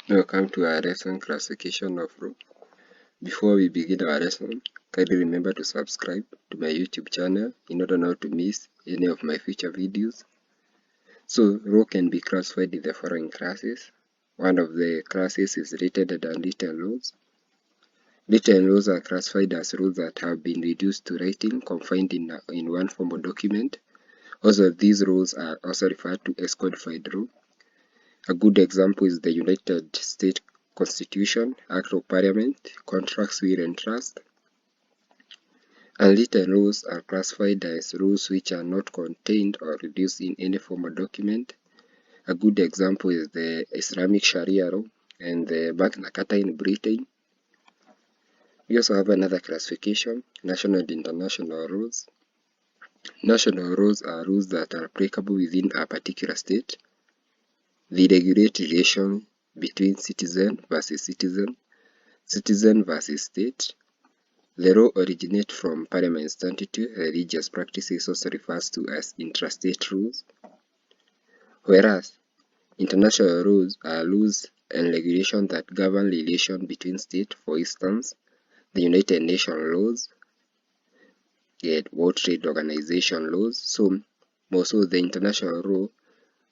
Welcome to our lesson classification of row. Before we begin our lesson, kindly remember to subscribe to my YouTube channel in order not to miss any of my future videos. So, row can be classified in the following classes. One of the classes is written and unwritten rows. Written rows are classified as rows that have been reduced to writing confined in one form or document. Also, these rows are also referred to as codified row. A good example is the United States Constitution, Act of Parliament, Contracts, Will and Trust. Unwritten rules are classified as rules which are not contained or reduced in any formal document. A good example is the Islamic Sharia law and the Magna Carta in Britain. We also have another classification, national and international rules. National rules are rules that are applicable within a particular state. They regulate relations between citizen versus citizen, citizen versus state. The law originates from Parliament's statute. Religious practices also refers to as intrastate rules, whereas international rules are laws and regulations that govern relations between states. For instance, the United Nations laws, World Trade Organization laws. So, also the international law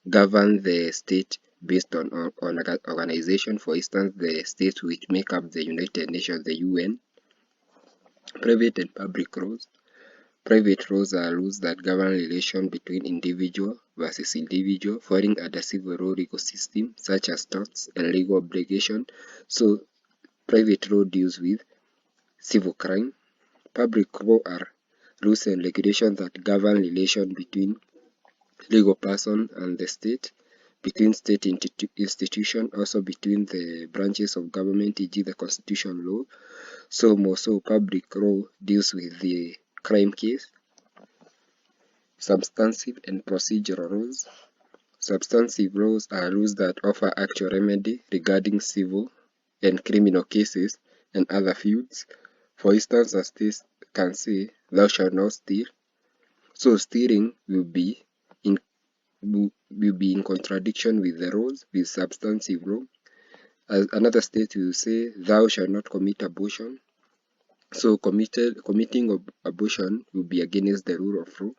govern the state based on organization. For instance, the states which make up the United Nations, the UN. Private and public rules. Private rules are rules that govern relations between individual versus individual, falling under civil law legal system such as torts and legal obligation. So, private law deals with civil crime. Public law are rules and regulations that govern relations between legal person and the state, between state institutions, also between the branches of government, e.g. the constitution law. So, also public law deals with the crime case. Substantive and procedural rules. Substantive rules are rules that offer actual remedy regarding civil and criminal cases and other fields. For instance, a state can say, "Thou shalt not steal." So stealing will be in contradiction with the rules, with substantive law. As another state will say, "Thou shalt not commit abortion." So committing abortion will be against the rule of law.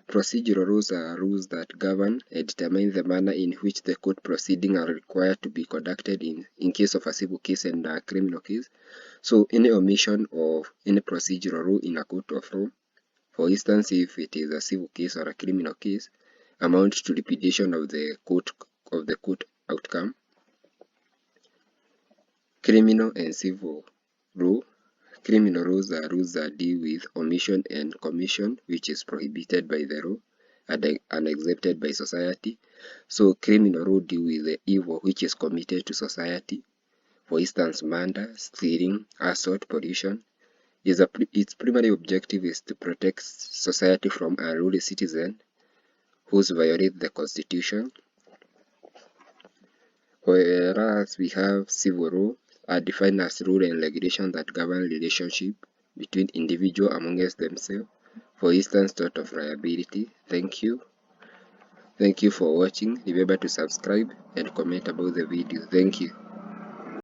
Procedural rules are rules that govern and determine the manner in which the court proceedings are required to be conducted in case of a civil case and a criminal case. So any omission of any procedural rule in a court of law, for instance, if it is a civil case or a criminal case, amounts to repudiation of the court outcome. Criminal and civil law. Criminal rules are rules that deal with omission and commission, which is prohibited by the law and unaccepted by society. So criminal law deal with the evil which is committed to society. For instance, murder, stealing, assault, pollution. Its primary objective is to protect society from unruly citizens who violate the constitution. Whereas we have civil law are defined as rules and regulations that govern relationship between individuals amongst themselves. For instance, tort of liability. Thank you. Thank you for watching. Remember to subscribe and comment about the video. Thank you.